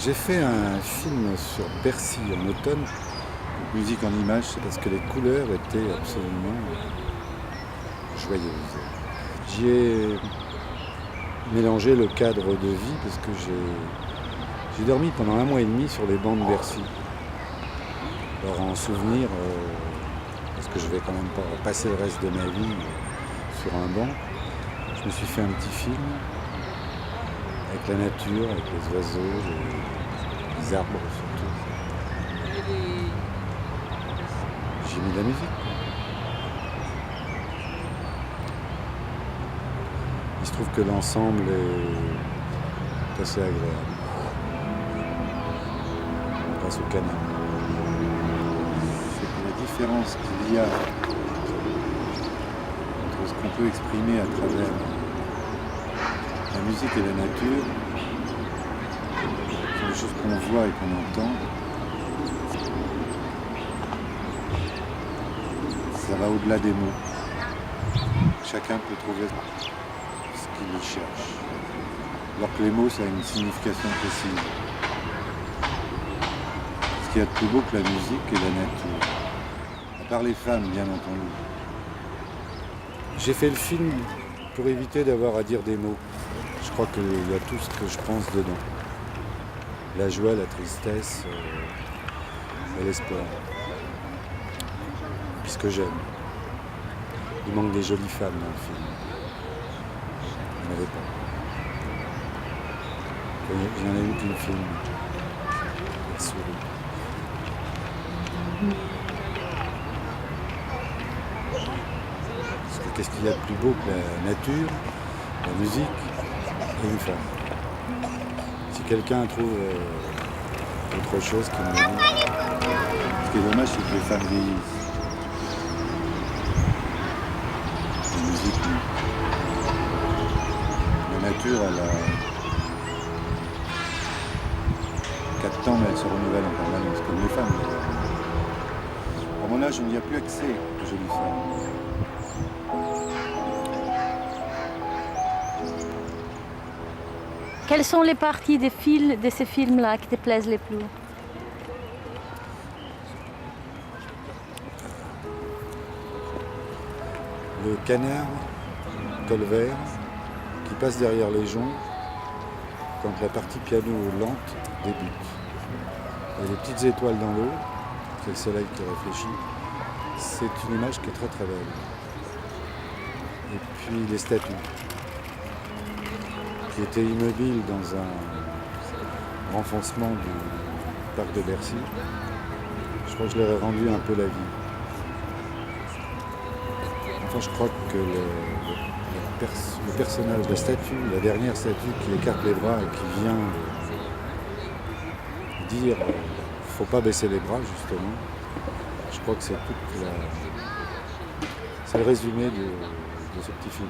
J'ai fait un film sur Bercy en automne, musique en images, c'est parce que les couleurs étaient absolument joyeuses. J'y ai mélangé le cadre de vie parce que j'ai dormi pendant 1 mois et demi sur les bancs de Bercy. Alors en souvenir, parce que je vais quand même pas passer le reste de ma vie sur un banc, je me suis fait un petit film avec la nature, avec les oiseaux, les arbres surtout. J'ai mis de la musique. Il se trouve que l'ensemble est assez agréable. Grâce au canal. C'est que la différence qu'il y a entre ce qu'on peut exprimer à travers la musique et la nature, c'est des choses qu'on voit et qu'on entend. Ça va au-delà des mots. Chacun peut trouver ce qu'il y cherche. Alors que les mots, ça a une signification précise. Ce qu'il y a de plus beau que la musique et la nature. À part les femmes, bien entendu. J'ai fait le film pour éviter d'avoir à dire des mots. Je crois qu'il y a tout ce que je pense dedans. La joie, la tristesse et l'espoir. Puis ce que j'aime. Il manque des jolies femmes dans le film. Il n'y en avait pas. Il n'y en a eu qu'une film. La souris. Parce que qu'est-ce qu'il y a de plus beau que la nature, la musique et une femme. Si quelqu'un trouve autre chose qui me dit. Ce qui est dommage, c'est que les femmes vieillissent. La musique, oui. La nature, elle a 4 temps, mais elle se renouvelle en permanence, comme les femmes. À mon âge, il n'y a plus accès aux jolies femmes. Quelles sont les parties de ces films-là qui te plaisent les plus? Le canard colvert qui passe derrière les joncs quand la partie piano lente débute. Et les petites étoiles dans l'eau, c'est le soleil qui réfléchit. C'est une image qui est très très belle. Et puis les statues qui étaient immobiles dans un renfoncement du parc de Bercy. Je crois que je leur ai rendu un peu la vie. Enfin, je crois que le personnage, la statue, la dernière statue qui écarte les bras et qui vient dire faut pas baisser les bras, justement, je crois que c'est c'est le résumé de ce petit film.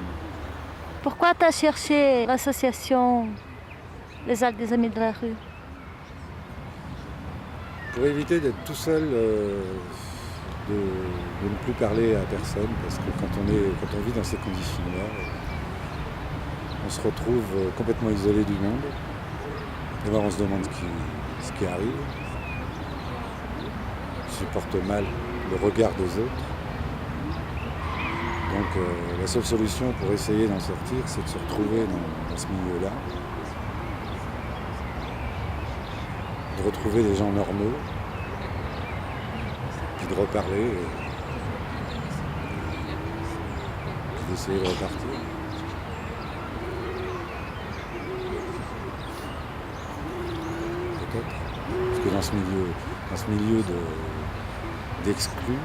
Pourquoi tu as cherché l'association Les Arts des Amis de la Rue? Pour éviter d'être tout seul, de ne plus parler à personne, parce que quand on vit dans ces conditions-là, on se retrouve complètement isolé du monde. D'abord, on se demande ce qui arrive. On supporte mal le regard des autres. Donc la seule solution pour essayer d'en sortir, c'est de se retrouver dans ce milieu-là. De retrouver des gens normaux, puis de reparler, puis d'essayer de repartir. Peut-être. Parce que dans ce milieu d'exclus,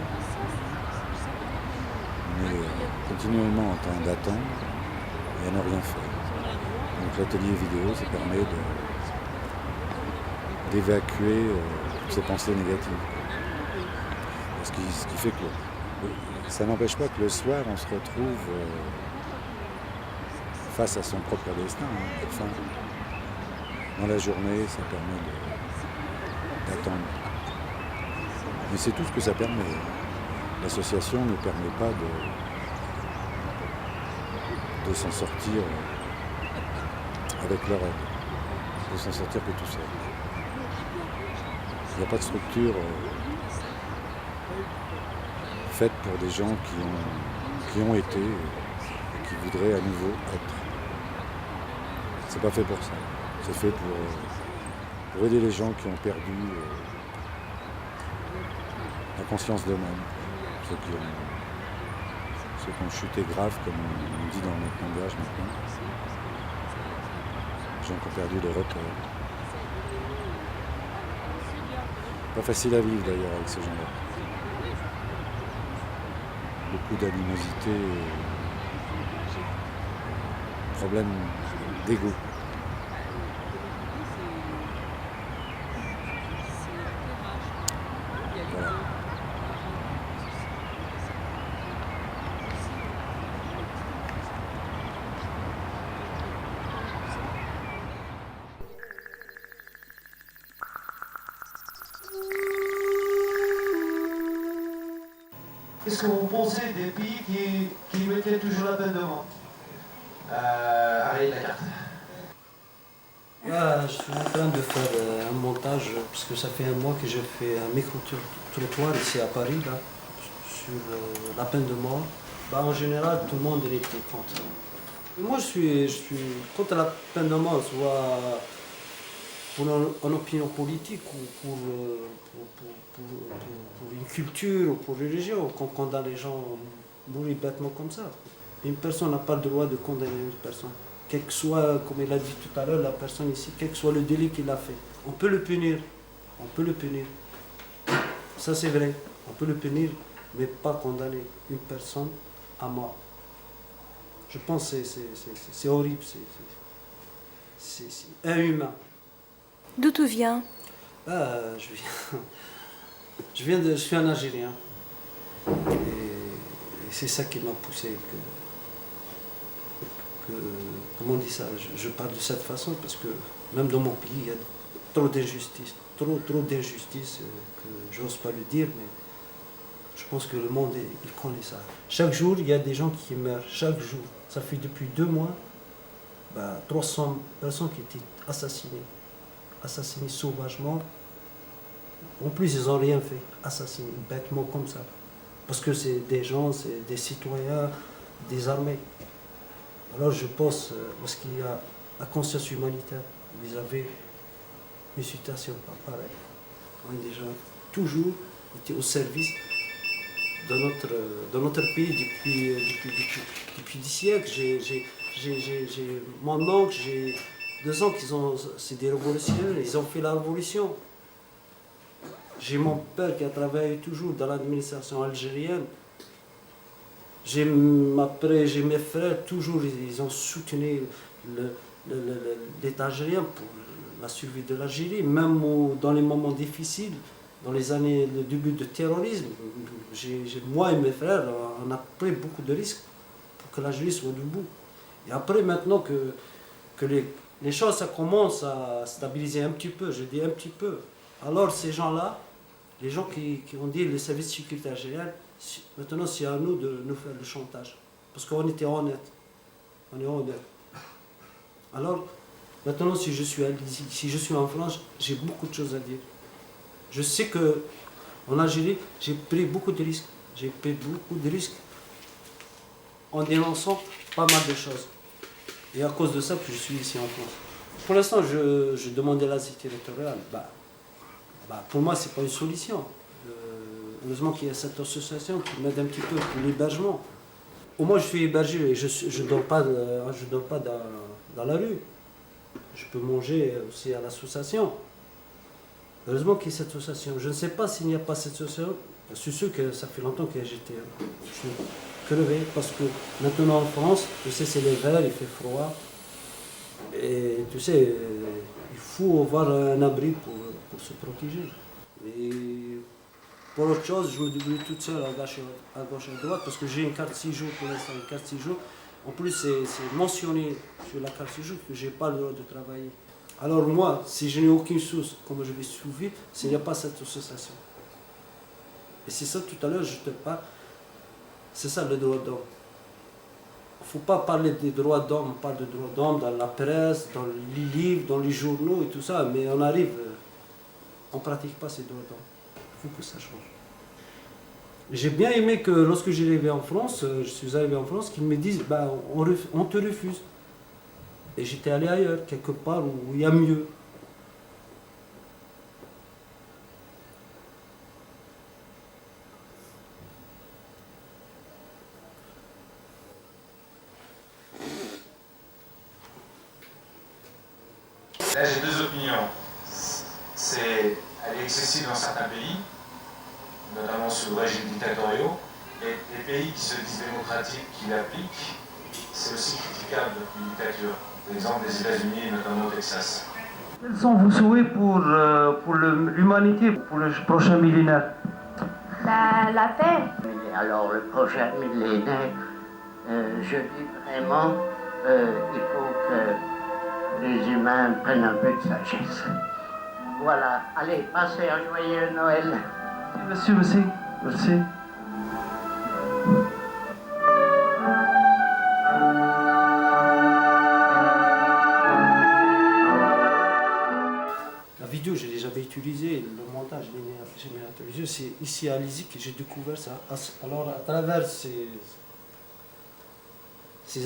on est continuellement en train d'attendre et à ne rien faire. Donc l'atelier vidéo, ça permet d'évacuer toutes ces pensées négatives. Ce qui fait que ça n'empêche pas que le soir, on se retrouve face à son propre destin. Enfin, dans la journée, ça permet d'attendre. Mais c'est tout ce que ça permet. L'association ne permet pas de s'en sortir avec leur aide, de s'en sortir que tout seul. Il n'y a pas de structure faite pour des gens qui ont été et qui voudraient à nouveau être. C'est pas fait pour ça. C'est fait pour aider les gens qui ont perdu la conscience d'eux-mêmes. Ceux qui ont chuté grave, comme on dit dans notre langage maintenant. Les gens qui ont perdu le repère. Pas facile à vivre d'ailleurs avec ces gens-là. Beaucoup d'animosité, problème d'ego. Voilà. Qu'est-ce que vous pensez des pays qui mettaient toujours la peine de mort? Allez, la carte. Je suis en train de faire un montage, parce que ça fait un mois que j'ai fait un micro-trottoir ici à Paris, là, sur la peine de mort. En général, tout le monde était contre. Moi, je suis contre la peine de mort, soit pour une opinion politique ou pour une culture ou pour une religion, qu'on condamne les gens à mourir bêtement comme ça. Une personne n'a pas le droit de condamner une personne. Quel que soit, comme il a dit tout à l'heure, la personne ici, quel que soit le délit qu'il a fait. On peut le punir. On peut le punir. Ça, c'est vrai. On peut le punir, mais pas condamner une personne à mort. Je pense que c'est horrible. C'est inhumain. D'où tu viens? Je suis un Algérien. Et c'est ça qui m'a poussé. Comment on dit ça, je parle de cette façon parce que même dans mon pays, il y a trop d'injustice, trop d'injustice que j'ose pas le dire, mais je pense que le monde, il connaît ça. Chaque jour, il y a des gens qui meurent, chaque jour. Ça fait depuis 2 mois, 300 personnes qui étaient assassinées sauvagement. En plus, ils n'ont rien fait, assassinés bêtement comme ça. Parce que c'est des gens, c'est des citoyens, des armées. Alors je pense, parce qu'il y a la conscience humanitaire, vous avez une situation pas pareille. On est déjà toujours été au service de notre pays depuis des siècles. J'ai mon oncle, j'ai 2 ans c'est des révolutionnaires, ils ont fait la révolution. J'ai mon père qui a travaillé toujours dans l'administration algérienne. J'ai mes frères, toujours, ils ont soutenu l'État algérien pour la survie de l'Algérie, même dans les moments difficiles, dans les années, le début du terrorisme. Moi et mes frères, on a pris beaucoup de risques pour que l'Algérie soit debout. Et après, maintenant que les choses ça commence à stabiliser un petit peu, je dis un petit peu, alors ces gens-là, les gens qui ont dit les services de sécurité algériens, maintenant c'est à nous de nous faire le chantage. Parce qu'on était honnête. On est honnête. Alors, maintenant si je suis en France, j'ai beaucoup de choses à dire. Je sais qu'en Algérie, j'ai pris beaucoup de risques. J'ai pris beaucoup de risques en dénonçant pas mal de choses. Et à cause de ça que je suis ici en France. Pour l'instant, je demandais l'asile territorial. Pour moi, ce n'est pas une solution. Heureusement qu'il y a cette association qui m'aide un petit peu pour l'hébergement. Au moins, je suis hébergé et je ne dors pas, dans la rue. Je peux manger aussi à l'association. Heureusement qu'il y a cette association. Je ne sais pas s'il n'y a pas cette association. Je suis sûr que ça fait longtemps que je suis crevé parce que maintenant en France, tu sais, c'est l'hiver, il fait froid. Et tu sais, il faut avoir un abri pour se protéger. Et pour autre chose, je me débrouille toute seule à gauche et à droite parce que j'ai une carte 6 jours pour l'instant, une carte 6 jours. En plus, c'est mentionné sur la carte 6 jours que je n'ai pas le droit de travailler. Alors moi, si je n'ai aucune source, comme je vais survivre, s'il n'y a pas cette association. Et c'est ça, tout à l'heure, je te parle, c'est ça le droit d'homme. Il ne faut pas parler des droits d'homme, on parle de droits d'homme dans la presse, dans les livres, dans les journaux et tout ça, mais on arrive On ne pratique pas ces droits. Il faut que ça change. J'ai bien aimé que lorsque je suis arrivé en France, qu'ils me disent bah, on te refuse. Et j'étais allé ailleurs, quelque part où il y a mieux. Là, j'ai deux opinions. Elle est excessive dans certains pays, notamment sous le régime dictatoriaux, et les pays qui se disent démocratiques, qui l'appliquent, c'est aussi critiquable une dictature. L'exemple des États-Unis, notamment au Texas. Quels sont vos souhaits pour l'humanité, pour le prochain millénaire? La paix. Alors le prochain millénaire, je dis vraiment, il faut que les humains prennent un peu de sagesse. Voilà, allez, passez un joyeux Noël. Merci, merci, merci. La vidéo, je l'ai jamais utilisée, le montage générateur vidéo, c'est ici à Lizy que j'ai découvert ça. Alors, à travers ces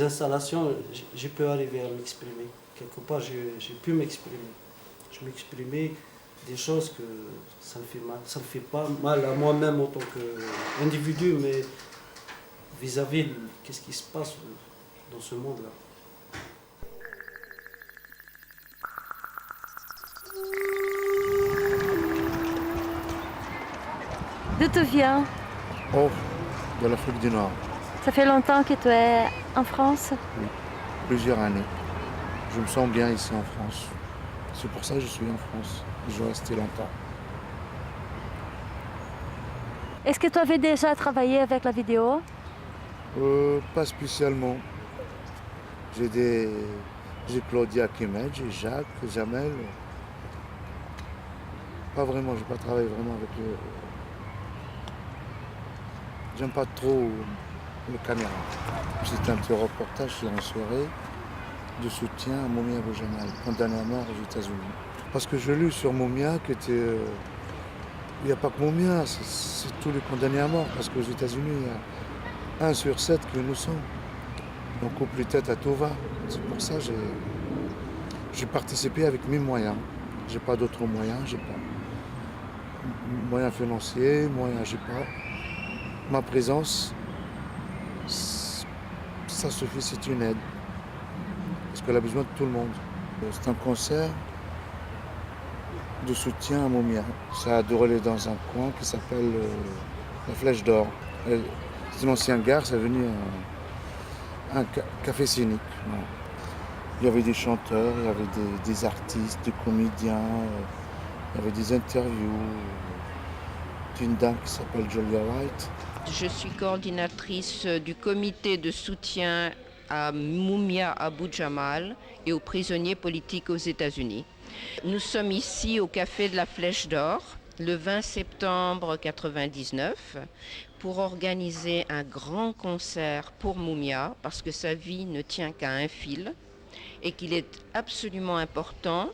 installations, je peux arriver à m'exprimer. Quelque part, j'ai pu m'exprimer. Je m'exprimais des choses que ça me fait mal. Ça me fait pas mal à moi-même en tant qu'individu, mais vis-à-vis de qu'est-ce qui se passe dans ce monde-là. D'où tu viens? Oh, de l'Afrique du Nord, Ça fait longtemps que tu es en France? plusieurs années. Je me sens bien ici en France. C'est pour ça que je suis en France. Je vais rester longtemps. Est-ce que tu avais déjà travaillé avec la vidéo? Pas spécialement. J'ai Claudia Kemed, j'ai Jacques, Jamel. Pas vraiment, je n'ai pas travaillé vraiment avec le... J'aime pas trop le caméra. C'était un petit reportage sur une soirée de soutien à Mumia Abu Jamal, condamné à mort aux États-Unis. Parce que j'ai lu sur Mumia que il n'y a pas que Mumia, c'est tous les condamnés à mort. Parce qu'aux États-Unis, il y a 1 sur 7 que nous sommes. On coupe les têtes à tout va. C'est pour ça que j'ai participé avec mes moyens. J'ai pas d'autres moyens, j'ai pas moyens financiers, j'ai pas. Ma présence, ça suffit, c'est une aide. Parce qu'elle a besoin de tout le monde. C'est un concert de soutien à Mumia. Ça a déroulé dans un coin qui s'appelle la Flèche d'Or. C'est une ancienne gare, c'est devenu un café scénique. Il y avait des chanteurs, il y avait des artistes, des comédiens, il y avait des interviews d'une dame qui s'appelle Julia White. Je suis coordinatrice du comité de soutien à Mumia Abu Jamal et aux prisonniers politiques aux États-Unis. Nous sommes ici au Café de la Flèche d'Or le 20 septembre 1999 pour organiser un grand concert pour Mumia parce que sa vie ne tient qu'à un fil et qu'il est absolument important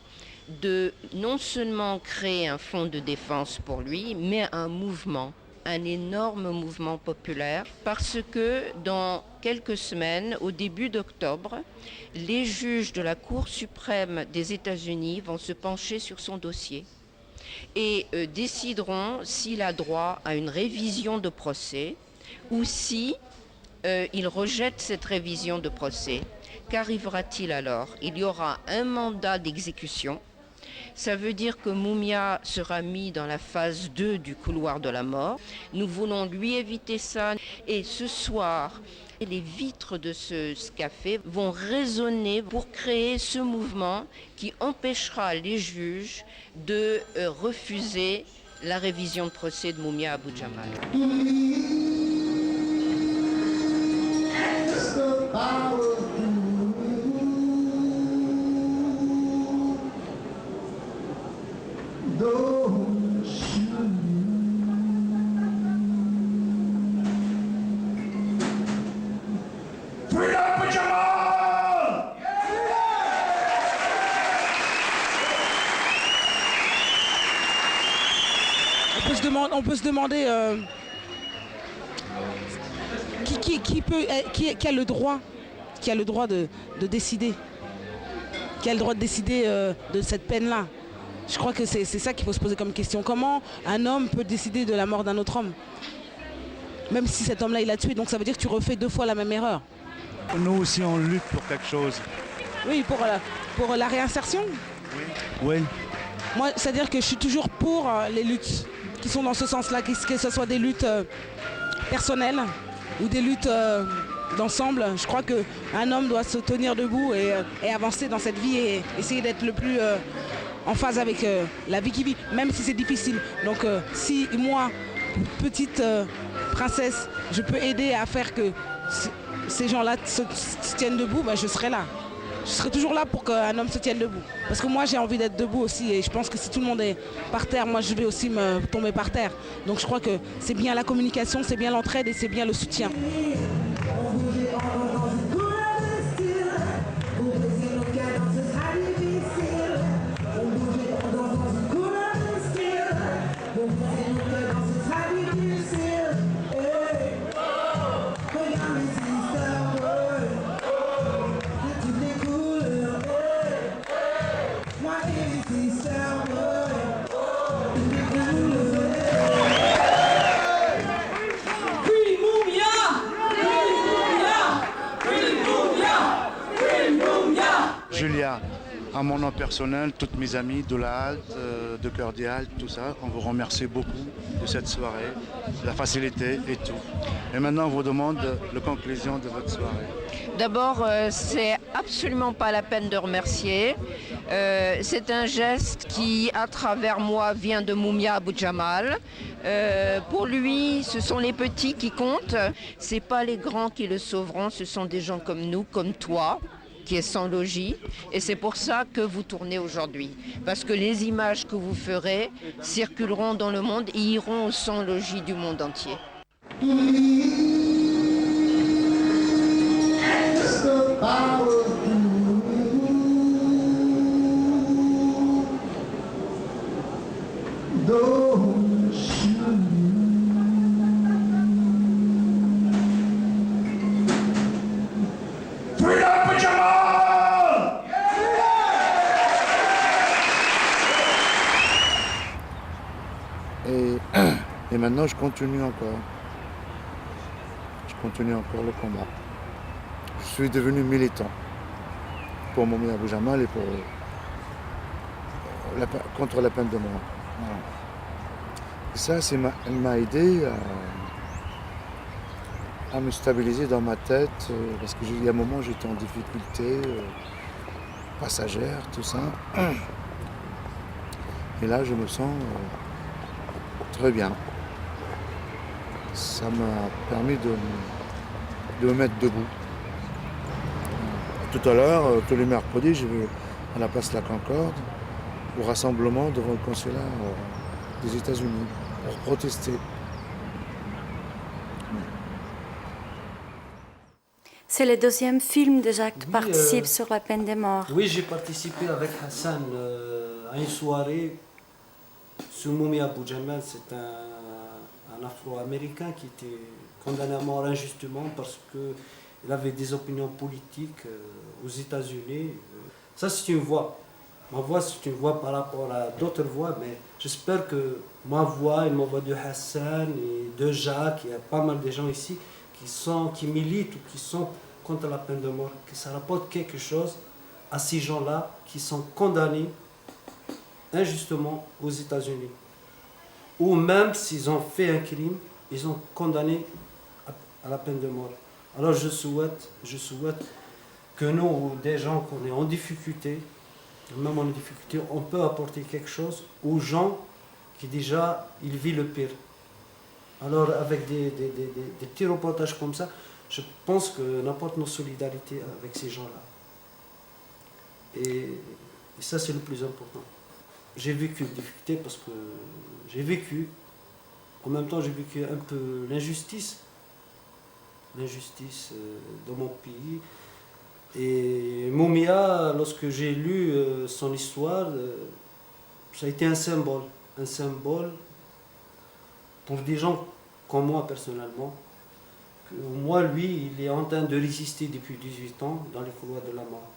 de non seulement créer un fonds de défense pour lui, mais un mouvement, un énorme mouvement populaire, parce que dans quelques semaines, au début d'octobre, les juges de la Cour suprême des États-Unis vont se pencher sur son dossier et décideront s'il a droit à une révision de procès ou si il rejette cette révision de procès. Qu'arrivera-t-il alors? Il y aura un mandat d'exécution. Ça veut dire que Mumia sera mis dans la phase 2 du couloir de la mort. Nous voulons lui éviter ça. Et ce soir, les vitres de ce café vont résonner pour créer ce mouvement qui empêchera les juges de refuser la révision de procès de Mumia Abu Jamal. on peut se demander qui a le droit de décider, qui a le droit de décider de cette peine-là. Je crois que c'est ça qu'il faut se poser comme question. Comment un homme peut décider de la mort d'un autre homme? Même si cet homme-là, il a tué, donc ça veut dire que tu refais 2 fois la même erreur. Nous aussi, on lutte pour quelque chose. Oui, pour la réinsertion. Oui. Moi, c'est-à-dire que je suis toujours pour les luttes qui sont dans ce sens-là, que ce soit des luttes personnelles ou des luttes d'ensemble. Je crois qu'un homme doit se tenir debout et avancer dans cette vie et essayer d'être le plus en phase avec la vie qu'il vit, même si c'est difficile. Donc si moi, petite princesse, je peux aider à faire que ces gens-là se tiennent debout, ben, je serai là. Je serai toujours là pour qu'un homme se tienne debout. Parce que moi, j'ai envie d'être debout aussi. Et je pense que si tout le monde est par terre, moi, je vais aussi me tomber par terre. Donc je crois que c'est bien la communication, c'est bien l'entraide et c'est bien le soutien. Julia, à mon nom personnel, toutes mes amies de la halte, de Cœur des Haltes, tout ça, on vous remercie beaucoup de cette soirée, la facilité et tout. Et maintenant, on vous demande la conclusion de votre soirée. D'abord, c'est absolument pas la peine de remercier. C'est un geste qui, à travers moi, vient de Mumia Abu Jamal. Pour lui, ce sont les petits qui comptent. C'est pas les grands qui le sauveront. Ce sont des gens comme nous, comme toi, qui est sans logis. Et c'est pour ça que vous tournez aujourd'hui. Parce que les images que vous ferez circuleront dans le monde et iront au sans logis du monde entier. Et maintenant, je continue encore. Je continue encore le combat. Je suis devenu militant pour Mumia Abu Jamal et pour, contre la peine de mort. Voilà. Et ça, elle m'a aidé à me stabiliser dans ma tête, parce qu'il y a un moment, j'étais en difficulté passagère, tout ça. Et là, je me sens très bien. Ça m'a permis de me mettre debout. Tout à l'heure, tous les mercredis, je vais à la place de la Concorde au rassemblement devant le consulat des États-Unis pour protester. C'est le deuxième film déjà que tu participes sur la peine de mort. Oui, j'ai participé avec Hassan à une soirée sur Mumia Abu Jamal. C'est un Afro-Américain qui était condamné à mort injustement parce qu'il avait des opinions politiques aux États-Unis. Ça, c'est une voix. Ma voix, c'est une voix par rapport à d'autres voix, mais j'espère que ma voix et ma voix de Hassan et de Jacques, il y a pas mal de gens ici qui militent ou qui sont contre la peine de mort, que ça rapporte quelque chose à ces gens-là qui sont condamnés injustement aux États-Unis. Ou même s'ils ont fait un crime, ils sont condamnés à la peine de mort. Alors je souhaite que nous, des gens qu'on est en difficulté, même en difficulté, on peut apporter quelque chose aux gens qui déjà, ils vivent le pire. Alors avec des petits reportages comme ça, je pense qu'on apporte nos solidarités avec ces gens-là. Et ça, c'est le plus important. J'ai vécu une difficulté parce que en même temps j'ai vécu un peu l'injustice dans mon pays. Et Mumia, lorsque j'ai lu son histoire, ça a été un symbole pour des gens comme moi personnellement, que moi, lui, il est en train de résister depuis 18 ans dans les couloirs de la mort.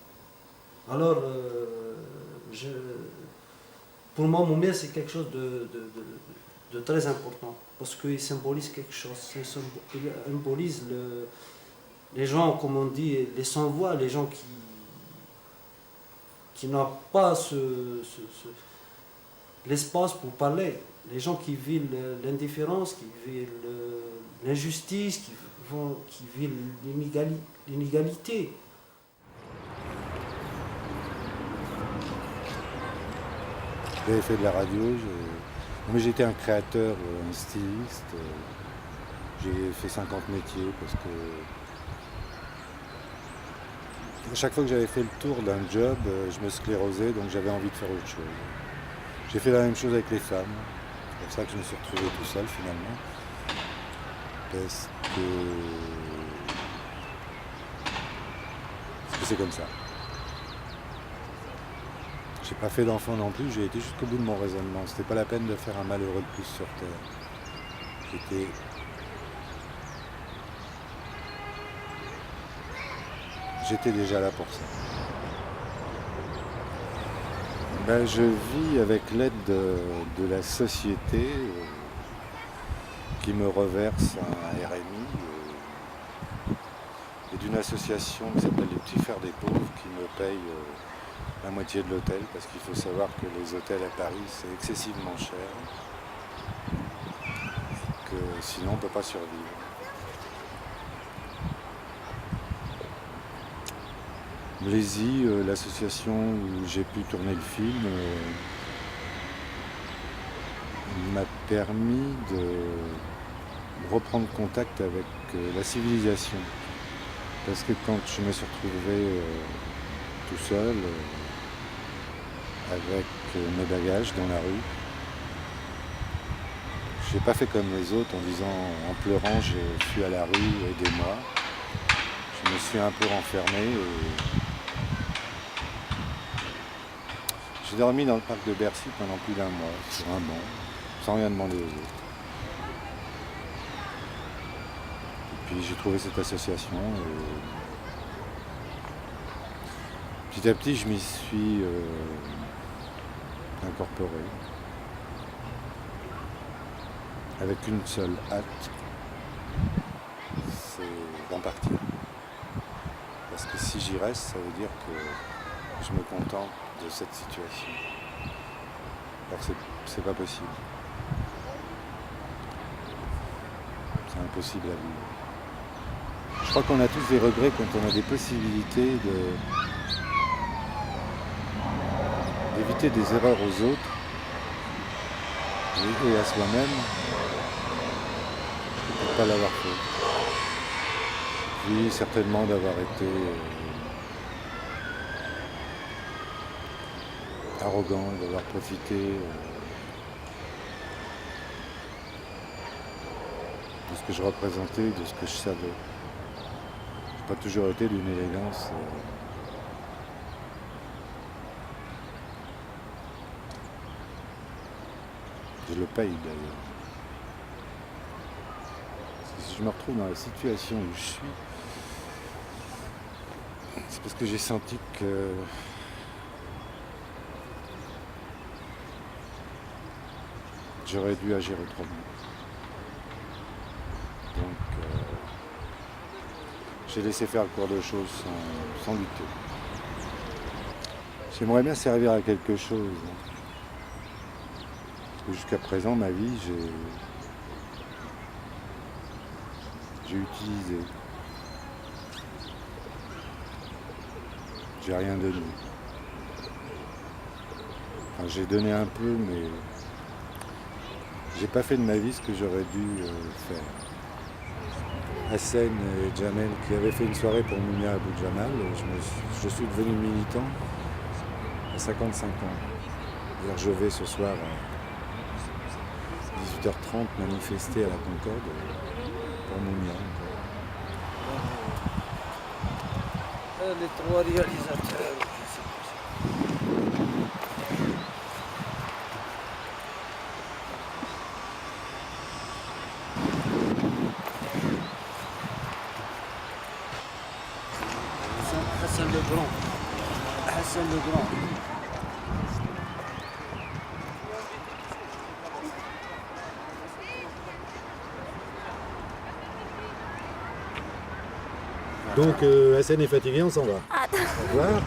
Alors, pour moi, Moumia, c'est quelque chose de très important, parce qu'il symbolise quelque chose. Il symbolise les gens, comme on dit, les sans-voix, les gens qui n'ont pas l'espace pour parler. Les gens qui vivent l'indifférence, qui vivent l'injustice, qui vivent l'inégalité. J'avais fait de la radio, mais j'étais un créateur, un styliste. J'ai fait 50 métiers parce que à chaque fois que j'avais fait le tour d'un job, je me sclérosais, donc j'avais envie de faire autre chose. J'ai fait la même chose avec les femmes. C'est pour ça que je me suis retrouvé tout seul finalement. Parce que c'est comme ça. J'ai pas fait d'enfant non plus, j'ai été jusqu'au bout de mon raisonnement. C'était pas la peine de faire un malheureux de plus sur Terre. J'étais déjà là pour ça. Ben, je vis avec l'aide de la société qui me reverse un RMI et d'une association qui s'appelle les Petits Frères des Pauvres qui me paye la moitié de l'hôtel parce qu'il faut savoir que les hôtels à Paris c'est excessivement cher, que sinon on ne peut pas survivre. Blaisy, l'association où j'ai pu tourner le film, m'a permis de reprendre contact avec la civilisation. Parce que quand je me suis retrouvé tout seul, avec mes bagages dans la rue, j'ai pas fait comme les autres en disant, en pleurant, je suis à la rue, aidez-moi. Je me suis un peu renfermé. J'ai dormi dans le parc de Bercy pendant plus d'1 mois, sur un banc, sans rien demander aux autres. Et puis j'ai trouvé cette association. Petit à petit, je m'y suis incorporé. Avec une seule hâte, c'est d'en partir. Parce que si j'y reste, ça veut dire que je me contente de cette situation. Alors c'est pas possible. C'est impossible à vivre. Je crois qu'on a tous des regrets quand on a des possibilités d'éviter des erreurs aux autres et à soi-même pour ne pas l'avoir fait. Puis certainement d'avoir été arrogant, d'avoir profité de ce que je représentais, de ce que je savais. J'ai pas toujours été d'une élégance. Je le paye d'ailleurs. Parce que si je me retrouve dans la situation où je suis, c'est parce que j'ai senti que j'aurais dû agir autrement. Donc j'ai laissé faire le cours de choses sans lutter. J'aimerais bien servir à quelque chose. Parce que jusqu'à présent, ma vie, j'ai utilisé. J'ai rien donné. Enfin, j'ai donné un peu, mais j'ai pas fait de ma vie ce que j'aurais dû faire. Hassan et Jamel qui avaient fait une soirée pour Moumia à Boudjamal, je suis devenu militant à 55 ans. D'ailleurs, je vais ce soir à 18h30 manifester à la Concorde pour Moumia. Les 3 réalisateurs. Hassan le Grand. Hassan le Grand. Donc Hassan est fatigué, on s'en va. Au revoir.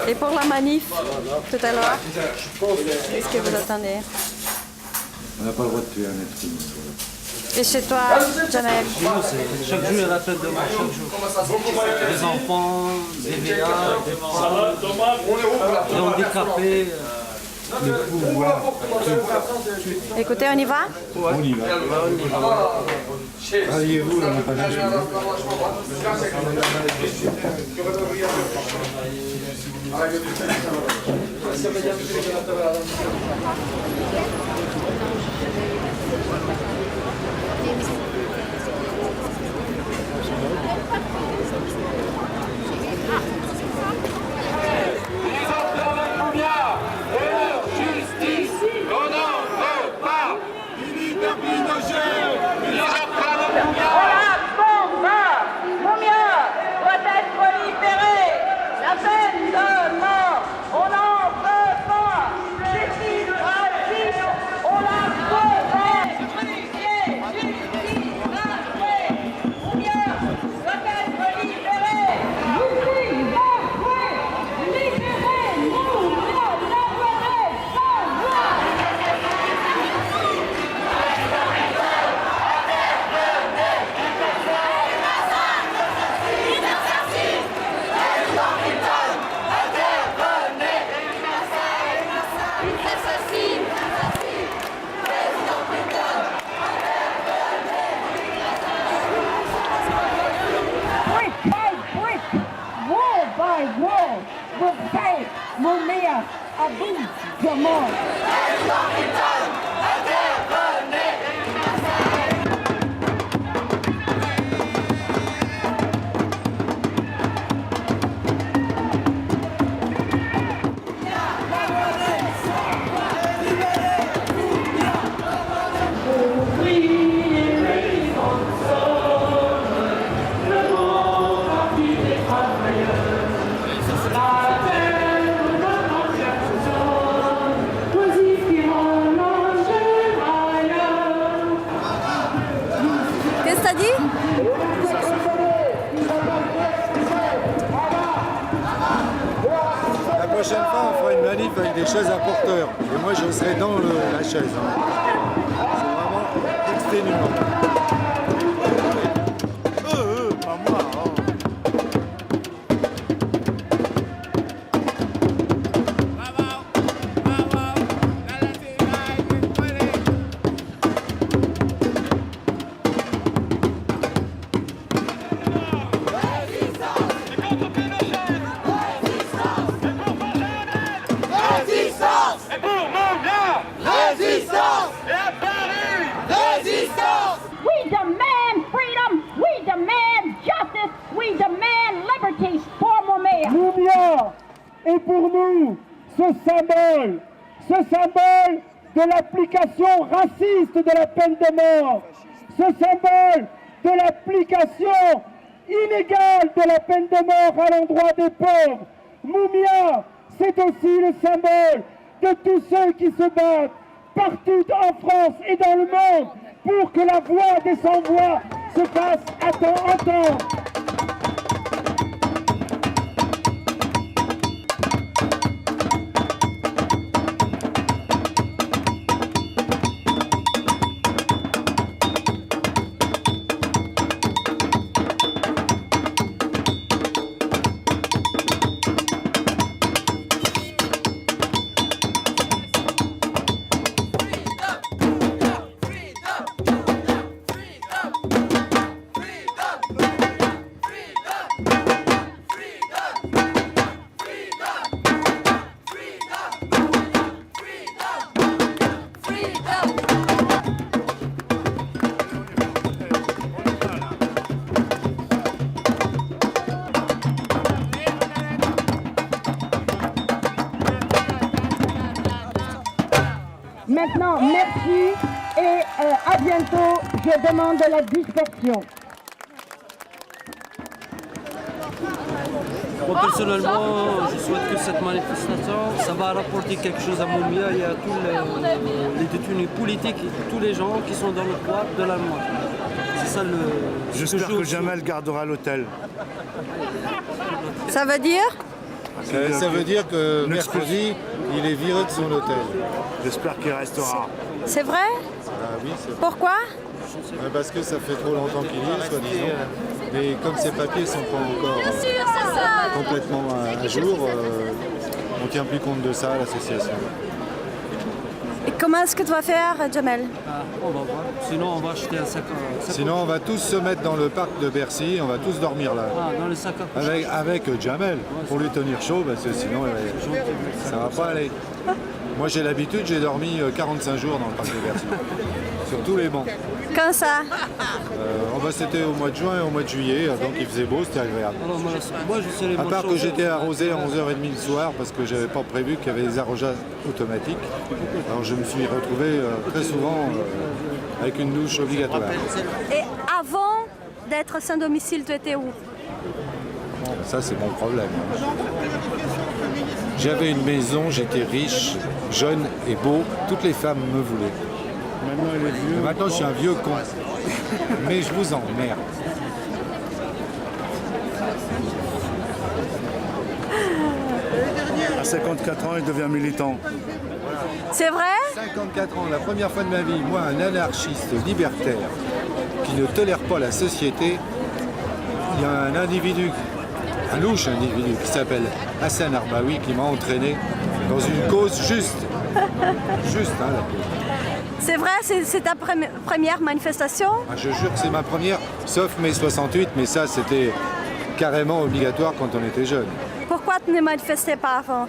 Et pour la manif, tout à l'heure, qu'est-ce que vous attendez? On n'a pas le droit de tuer un être humain. Et chez toi, Janelle? Chaque jour, il y a la peine de mort, chaque jour. Des enfants, des vieillards, des femmes, des handicapés, le pouvoir. Écoutez, on y va? On y va. Ralliez-vous, on n'a pas d'âge. Mumia Abu Jamal. Qu'est-ce que t'as dit? La prochaine fois, on fera une manif avec des chaises à porteurs. Et moi, je serai dans la chaise. Hein. C'est vraiment exténuant. Pas moi. We demand freedom, we demand justice, we demand liberty for Mumia. Mumia est pour nous ce symbole de l'application raciste de la peine de mort, ce symbole de l'application inégale de la peine de mort à l'endroit des pauvres. Mumia, c'est aussi le symbole de tous ceux qui se battent partout en France et dans le monde pour que la voix des sans-voix se fasse entendre. Maintenant, merci et à bientôt. Je demande la dispersion. Moi personnellement, je souhaite que cette manifestation, ça va rapporter quelque chose à Moumia et à tous les détenus politiques et tous les gens qui sont dans le pouvoir de l'Allemagne. C'est ça le... J'espère que Jamal gardera l'hôtel. Ça veut dire? Ça veut dire que mercredi, il est viré de son hôtel. J'espère qu'il restera. C'est vrai? Ah oui, c'est vrai. Pourquoi? Parce que ça fait trop longtemps qu'il y est, soi-disant. Mais comme ses papiers ne sont pas encore complètement à jour, on ne tient plus compte de ça à l'association. Et comment est-ce que tu vas faire, Jamel? On va voir. Sinon, on va acheter un sac à... Sinon, on va tous se mettre dans le parc de Bercy, on va tous dormir là. Ah, dans les sacs à coucher. Avec Jamel, pour lui tenir chaud, parce que sinon, ça ne va pas aller. Moi, j'ai l'habitude, j'ai dormi 45 jours dans le parc de Bercy, sur tous les bancs. Quand ça? C'était au mois de juin et au mois de juillet, donc il faisait beau, c'était agréable. Alors, moi, je serai À part que j'étais arrosé à 11h30 le soir parce que j'avais pas prévu qu'il y avait des arrosages automatiques. Alors je me suis retrouvé très souvent avec une douche obligatoire. Et avant d'être sans domicile, tu étais où? Ça c'est mon problème. J'avais une maison, j'étais riche, jeune et beau, toutes les femmes me voulaient. Maintenant, il est vieux. Maintenant je suis un vieux con. Mais je vous emmerde. À 54 ans, il devient militant. C'est vrai? 54 ans, la première fois de ma vie, moi, un anarchiste libertaire qui ne tolère pas la société, il y a un individu, un louche individu qui s'appelle Hassan Arbaoui qui m'a entraîné dans une cause juste. Juste, hein, la cause. C'est vrai, c'est ta première manifestation? Ah, je jure que c'est ma première, sauf mai 68, mais ça c'était carrément obligatoire quand on était jeune. Pourquoi tu ne manifestais pas avant?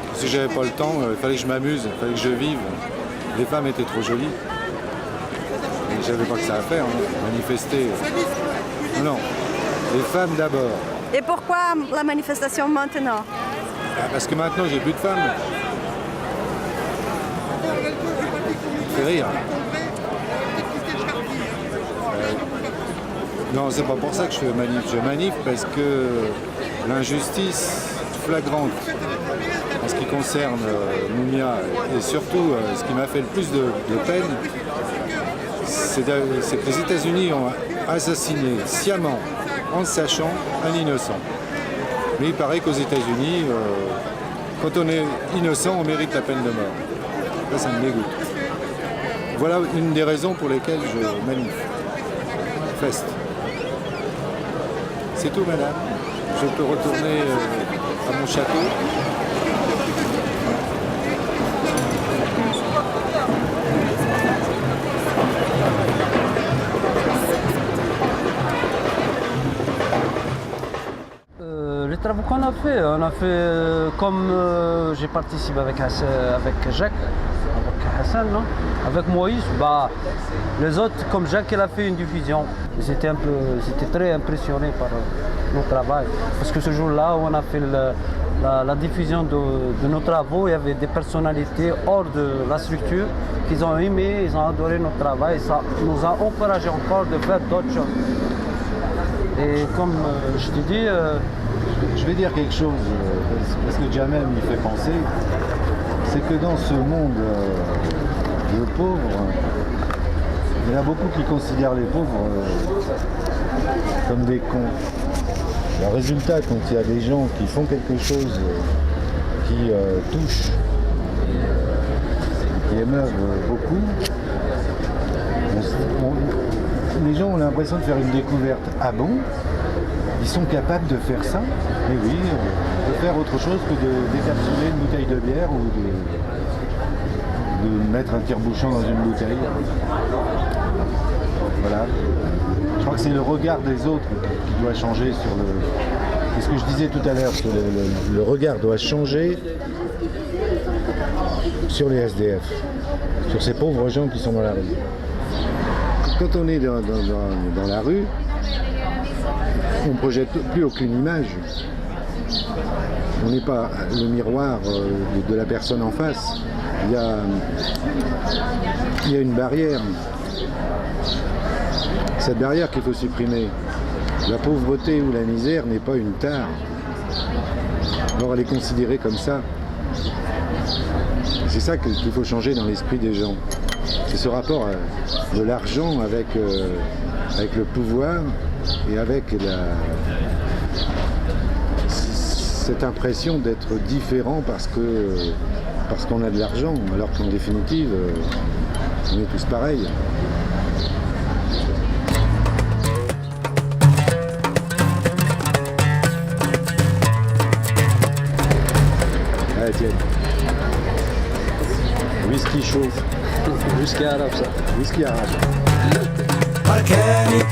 Parce que j'avais pas le temps, il fallait que je m'amuse, il fallait que je vive. Les femmes étaient trop jolies. Et j'avais pas que ça à faire, hein, manifester. Non, les femmes d'abord. Et pourquoi la manifestation maintenant? Parce que maintenant j'ai plus de femmes. Ça fait rire. Non, c'est pas pour ça que je fais manif. Je manif parce que l'injustice flagrante en ce qui concerne Moumia et surtout ce qui m'a fait le plus de peine, c'est que les États-Unis ont assassiné sciemment, en sachant, un innocent. Mais il paraît qu'aux États-Unis, quand on est innocent, on mérite la peine de mort. Là, ça me dégoûte. Voilà une des raisons pour lesquelles je manifeste. C'est tout, madame. Je peux retourner à mon château. Les travaux qu'on a fait comme j'ai participé avec Jacques, avec Hassan, non? Avec Moïse, les autres, comme Jacques, il a fait une division. J'étais très impressionné par notre travail. Parce que ce jour-là, on a fait la diffusion de nos travaux. Il y avait des personnalités hors de la structure qui ont aimé, ils ont adoré notre travail. Ça nous a encouragé encore de faire d'autres choses. Et comme je te dis... Je vais dire quelque chose, parce que Jamel m'y fait penser, c'est que dans ce monde de pauvres, il y en a beaucoup qui considèrent les pauvres comme des cons. Le résultat, quand il y a des gens qui font quelque chose qui touche, qui émeuvent beaucoup, les gens ont l'impression de faire une découverte. Ah bon? Ils sont capables de faire ça? Mais oui, de faire autre chose que de décapsuler une bouteille de bière ou de mettre un tire-bouchon dans une bouteille. Voilà. Je crois que c'est le regard des autres qui doit changer sur le... C'est ce que je disais tout à l'heure, que le regard doit changer sur les SDF, sur ces pauvres gens qui sont dans la rue. Quand on est dans la rue, on ne projette plus aucune image. on n'est pas le miroir de la personne en face. Il y a une barrière. Cette barrière qu'il faut supprimer. La pauvreté ou la misère n'est pas une tare. Alors elle est considérée comme ça. C'est ça qu'il faut changer dans l'esprit des gens. C'est ce rapport de l'argent avec le pouvoir et avec cette impression d'être différent parce qu'on a de l'argent, alors qu'en définitive, on est tous pareils. Allez, tiens. Whisky chaud. Whisky arabe, ça. Whisky arabe. Marcani,